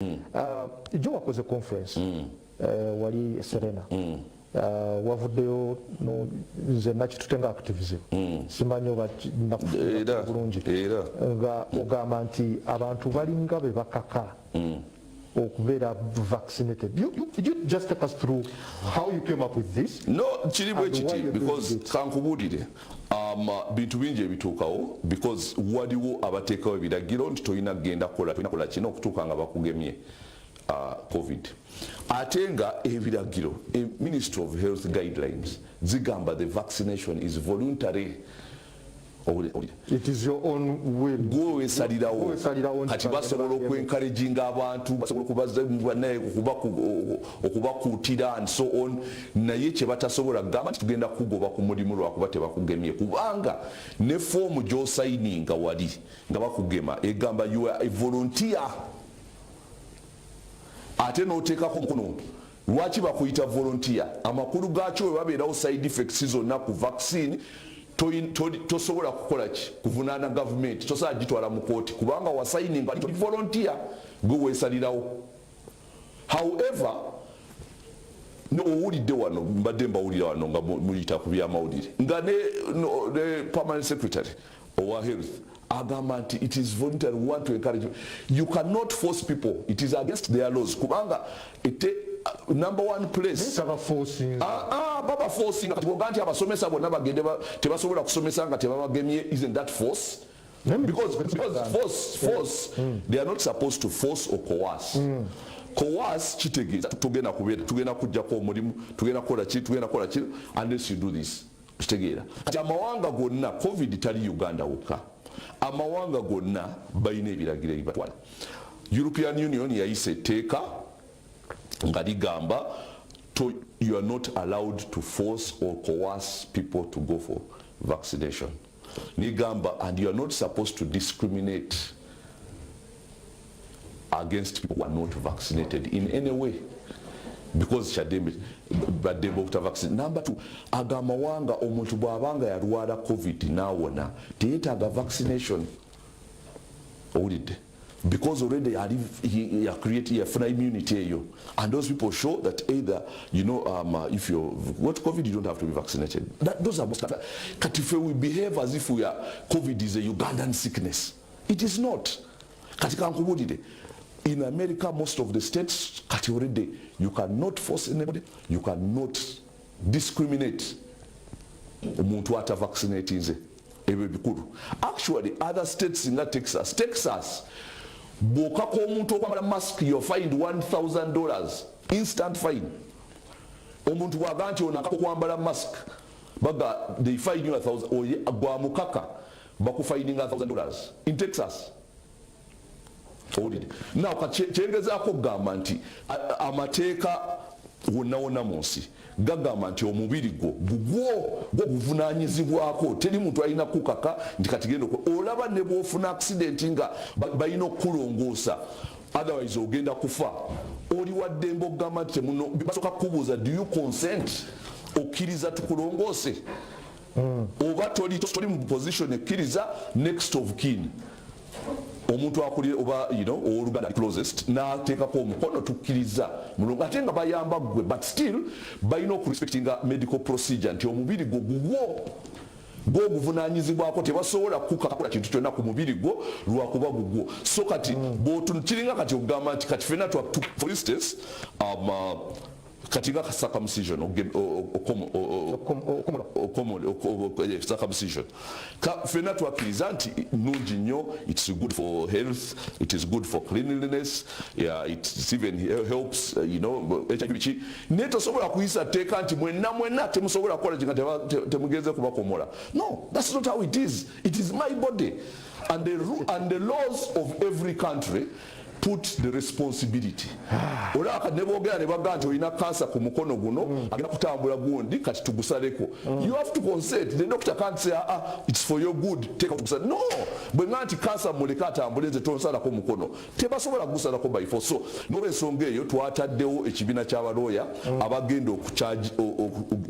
Jo wakoze conference wali Serena wavuddeyo nze nakitutenga activism simanyi oba bulungi nga ogamba nti abantu balinga be bakaka okubeera vaccinated. You just take us through how you came up with this? No, chiribwe chiti because kankubulire bintu bingi ebituukawo because waliwo abateekawo ebiragiro nti tolina kugenda kola kino okutuuka nga bakugemye COVID. Ate nga ebiragiro Ministry of Health guidelines zigamba the vaccination is voluntary. It is your own will. Go esalirawo kati basobola okwencouraginga abantu basobola okubaza naye okubakuutira and so on naye kye batasobola kugamba nti tugenda kugoba ku mulimu lwakuba tebakugemye kubanga ne foomu gy'osayininga wali nga bakugema egamba you are a volunteer ate n'oteekako mukono. Lwaki bakuyita volunteer? Amakulu gaakyo bwe babeerawo side effects zonna ku vaccine tosobola kukola ki kuvunaana government tosobola gitwala mu kooti kubanga wasayininga ali volunteer gwe weesalirawo. However owulidde wano mbadde mbawulira wano nga muyita ku byamawulire nga ne permanent secretary owa health agamba nti it is voluntary. We want to encourage you cannot force people, it is against their laws kubanga number one place baba forcing nti abasomesa bonna bagende tebasobola kusomesa nga tebabagemye. Isn't that force? Because force they are not supposed to force or coerce. Coerce kitegeeza tugenda kujjako omulimu tugenda kukola ki unless you do this kitegeera kati amawanga gonna COVID tali Uganda wokka amawanga gonna balina ebiragiro ebibatwala. European Union yayise etteeka nga ligamba you are not allowed to force or coerce people to go for vaccination. Nigamba and you are not supposed to discriminate against people who are not vaccinated in any way because badembe okuta vaccine. Number two, agamawanga omuntu bwabanga yalwala COVID nawona teyetaaga vaccination. Owulidde? Because already he created a immunity and those people show that either if you got COVID you don't have to be vaccinated. Those are most if we behave as if COVID is a Ugandan sickness. It is not. In America most of the states already you cannot force anybody, you cannot discriminate omuntu ata vaccinating. Actually other states in Texas bw'okaka omuntu okwambala mask you're fined $1,000 instant fine. Omuntu bw'agamba nti onakaka okwambala mask baga they fine you $1,000 gwa mukaka bakufininga $1,000 in Texas. Now kyengezaako kugamba nti amateeka wonna mu nsi gagamba nti omubiri gwo guvunaanyizibwako teri muntu alina kukaka nti kati genda olaba ne bwofuna accident nga balina okukulongoosa otherwise ogenda kufa oli waddembe okugamba nti muno basooka kubuuza do you consent okkiriza tukulongoose oba toli mu position ekkiriza next of kin omuntu akulira oba oluganda closest n'ateekako omukono tukkiriza mulungu ate nga bayamba gwe but still balina okurespectinga medical procedure nti omubiri gwo gw'oguvunaanyizibwako tebasobola kukakola kintu kyonna ku mubiri gwo lwakuba gugwo so kati kiringa kati okugamba nti kati fena for instance katinga circumcision circumcision fena twakkiriza nti nungi nnyo, it's good for health, it is good for cleanliness, it even helps HIV naye tosobola kuyisa tteeka nti mwenna temusobola kukola kinga temugenze kubakomola. No, that's not how it is. It is my body and the laws of every country put the responsibility. Olaka nebogera ne bagamba nti olina kansa ku mukono guno agenda kutambula gundi kati tugusaleko. You have to consent. The doctor can't say it's for your good take out tugusale. No, bwe nganti kansa muleka atambule nze tonsalako mukono tebasobola kugusalako by force. So n'olwensonga eyo twataddewo ekibiina ky'abalooya abagenda okucharge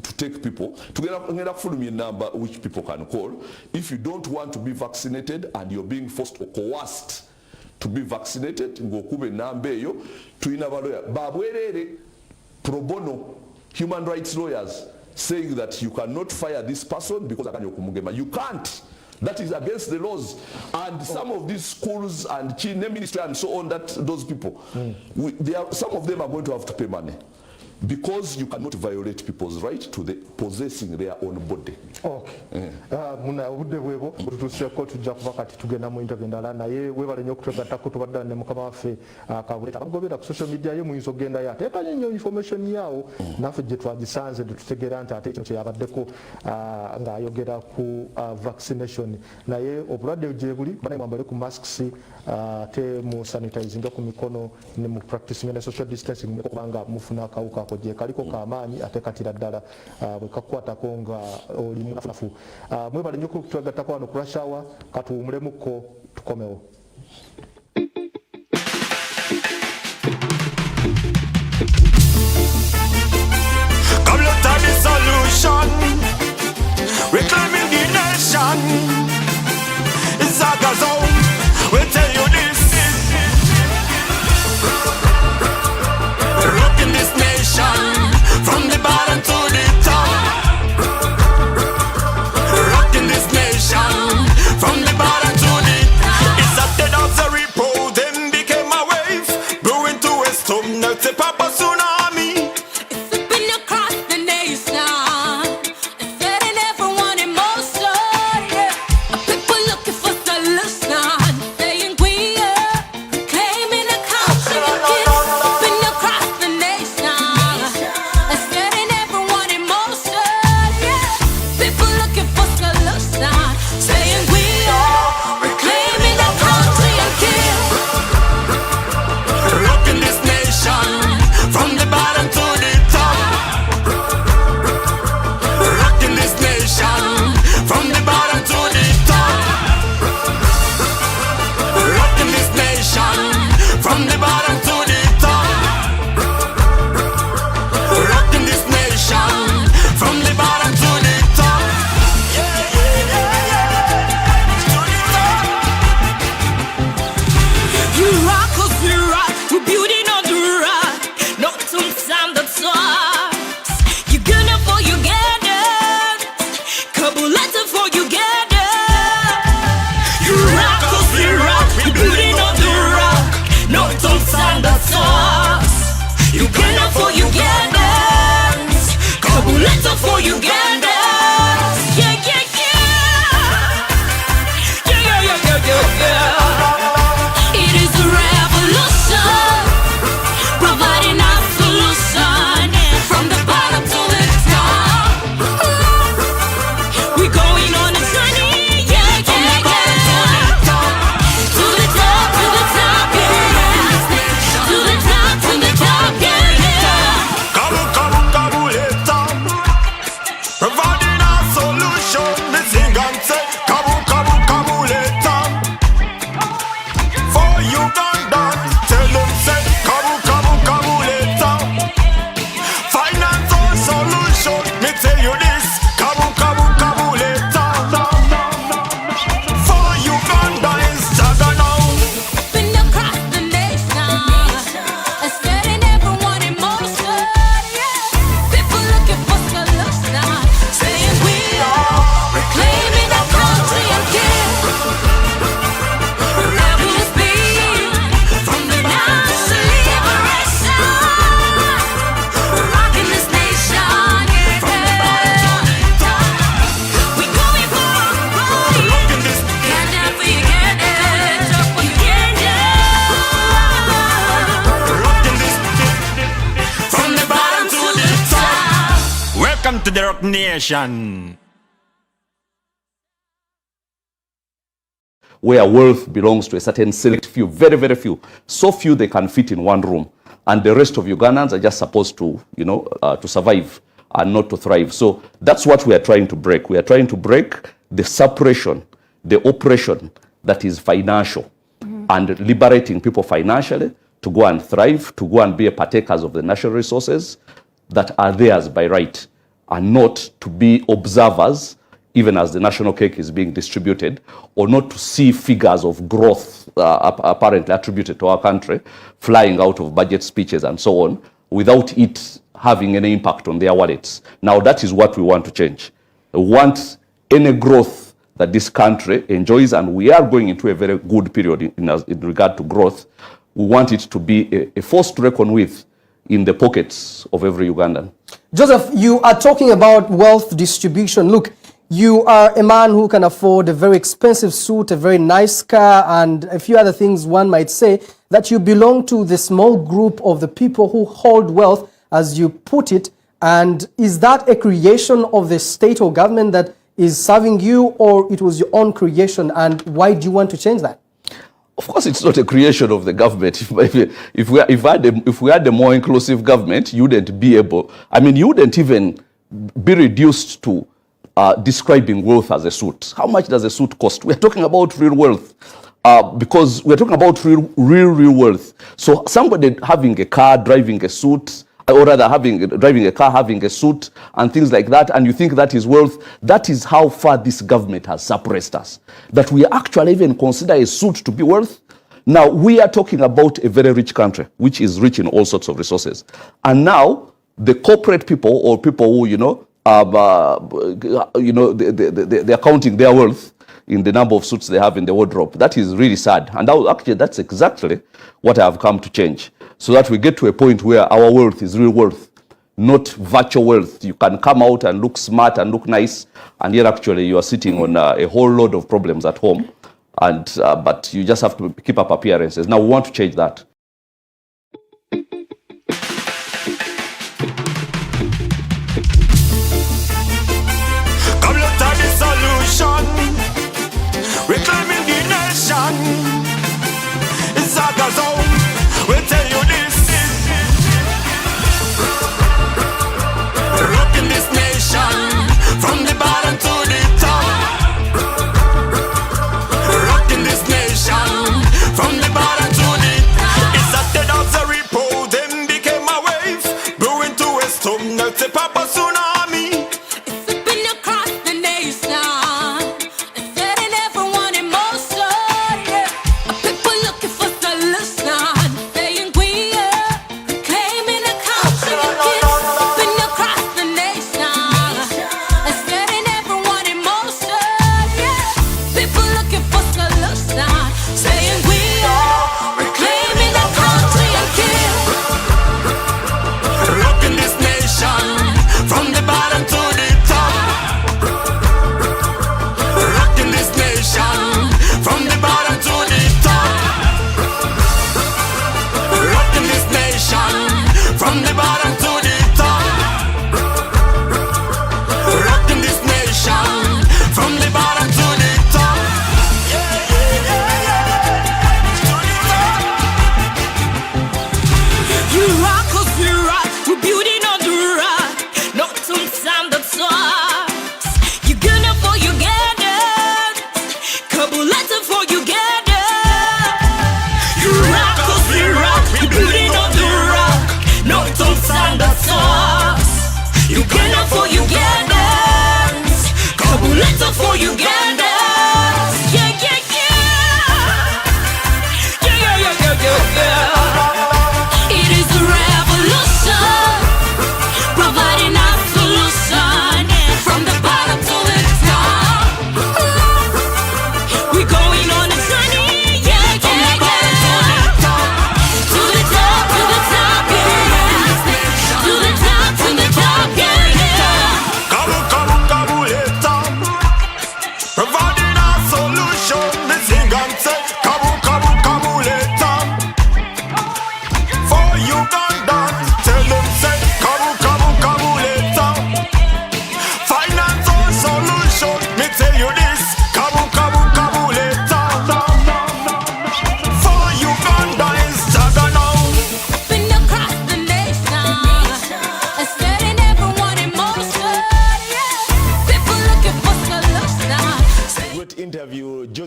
to take people tugenda kufulumya number which people can call if you don't want to be vaccinated and you're being forced or coerced to be vaccinated, ngokube nambeyo, tuina baloya. Babwerere pro bono human rights lawyers saying that you cannot fire this person because you can't. That is against the laws. And some of these schools and Chine ministry and so on, that those people, some of them are going to have to pay money. Because you cannot violate people's right to possessing their own body. Okay. Muna ude webo tutuseko tujja kuva kati tugenda mu interview ndala naye webale nnyo okutwegattako tubadde ne mukama waffe Kabuleta bagobera ku social media ye muyinza okgenda yo ateeka nnyo information yawo naffe gye twagisanze tutegeera nti ate kino kyeyabaddeko ng'ayogera ku vaccination naye obulwadde gye buli banaye mwambale ku masks ate mu sanitizinga ku mikono ne mu practicing ne social distancing kubanga mufuna akawuka ako gye kaliko kamaanyi ate katira ddala bwe kakukwatako nga oli munafu. Mwebale nnyo kutwegattako wano ku Rush Hour katuwumulemu tukomewo. Kabuleta the solution, reclaiming the nation. It's Zaga Zone, we tell you this. Rocking this nation, from the bottom to the top. Rocking this nation, from the bottom to the top. It's a dead of the repo, then became a wave. Brewing to a storm, now it's a papa tsunami. For Uganda, yeah, yeah, yeah. It is a revolution, providing a solution from the bottom to the top. We're going on a journey, yeah, yeah, yeah. To the top, to the top, yeah. To the top, to the top, yeah, yeah. Kabuleta, providing a solution. Me sing and say, Kabuleta. For Uganda, tell them say, Kabuleta. Finance or solution, me tell you this, Kabuleta. For Uganda is Jaga now. Been across the nation, setting everyone in motion. People looking for solutions, saying we are reclaiming our country again. Rebels be from the national liberation, rocking this nation, from the bottom to the top. We going for rocking this. Can't forget it, up Uganda. Rocking this from the bottom to the top. Welcome to the Rock Nation. Where wealth belongs to a certain select few, very, very few. So few they can fit in one room. And the rest of Ugandans are just supposed to, to survive and not to thrive. So that's what we are trying to break. We are trying to break the suppression, the oppression that is financial, and liberating people financially to go and thrive, to go and be partakers of the national resources that are theirs by right, and not to be observers even as the national cake is being distributed, or not to see figures of growth apparently attributed to our country flying out of budget speeches and so on, without it having any impact on their wallets. Now that is what we want to change. We want any growth that this country enjoys, and we are going into a very good period in regard to growth. We want it to be a force to reckon with in the pockets of every Ugandan. Joseph, you are talking about wealth distribution. Look, you are a man who can afford a very expensive suit, a very nice car, and a few other things. One might say that you belong to the small group of the people who hold wealth, as you put it. And is that a creation of the state or government that is serving you, or it was your own creation? And why do you want to change that? Of course, it's not a creation of the government. If we had a more inclusive government, you wouldn't be able, I mean, you wouldn't even be reduced to describing wealth as a suit. How much does a suit cost? We're talking about real wealth, because we're talking about real wealth. So somebody having a car, driving a suit, or rather driving a car, having a suit and things like that, and you think that is wealth, that is how far this government has suppressed us. That we actually even consider a suit to be wealth. Now, we are talking about a very rich country, which is rich in all sorts of resources. And now, the corporate people, or people who, they're counting their wealth in the number of suits they have in the wardrobe. That is really sad. And that's exactly what I have come to change. So that we get to a point where our wealth is real wealth, not virtual wealth. You can come out and look smart and look nice, and yet actually you are sitting on a whole load of problems at home, and but you just have to keep up appearances. Now we want to change that. Kabuleta the solution, reclaiming the nation. It's a zone. We'll tell you this. Rocking this nation from the bottom to the top. Rocking this nation from the bottom to the top.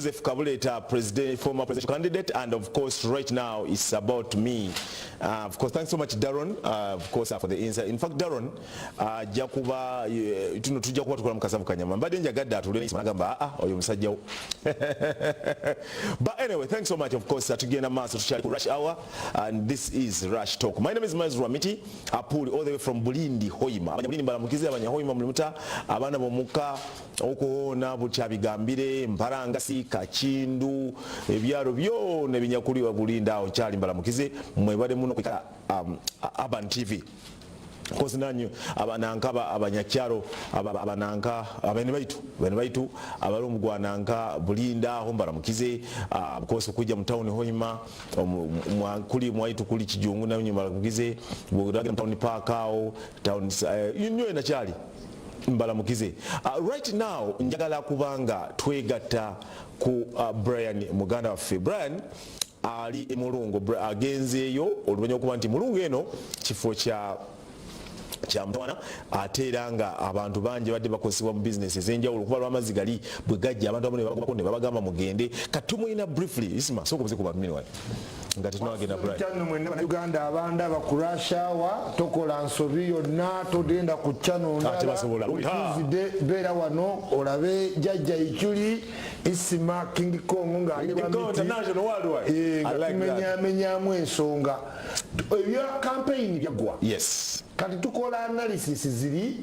Joseph Kabuleta, former presidential candidate, and of course right now it's about me. Of course, thanks so much Darren, of course for the insight. In fact Darren, jakuba tujja kuba tukola mukasavu kanyama mbadde njagadde atulire nagamba oyo musajja wo. But anyway, thanks so much. Of course tugenda maaso tukyali ku Rush Hour, and this is Rush Talk. My name is Miles Ramiti Apuli, all the way from Bulindi Hoima. Bulindi mbalamukize abanya Hoima mulimuta abana bomuka okuona bukyabigambire Mparangasi Kakindu ebyalo byone binyakuliwa Bulindi awo kyali mbalamukize mwebade muno kwika Urban TV. Kozi nanyu abanankaba abanyakyalo abananka abene baitu abalungu gwananka Bulinda aho mbalamukize kozi kujja mu town Hoima kuli mwaitu kuli Kijungu na nyuma mbalamukize bugirage mu town park awo town inyo na kyali mbalamukize. Right now njagala kubanga twegatta ku Brian muganda waffe. Brian ali emulungu agenzeeyo oluvanyuma okuba nti mulungu eno kifo kya Mtwana atera nga abantu bangi badde bakosebwa mu business ezenjawulo kuba lw'amazzi gali bwe gajja abantu abamu ne babagamba mugende katumuyina briefly isima soko buze kuba minwa nga tunagenda bright channel mwene Uganda abanda bakurashawa tokola nsobi yonna todenda ku channel ndala bera wano olabe jajja ikyuli isima King Kong nga international worldwide menyamu ensonga ebya campaign byagwa yes kati tukola analysis ziri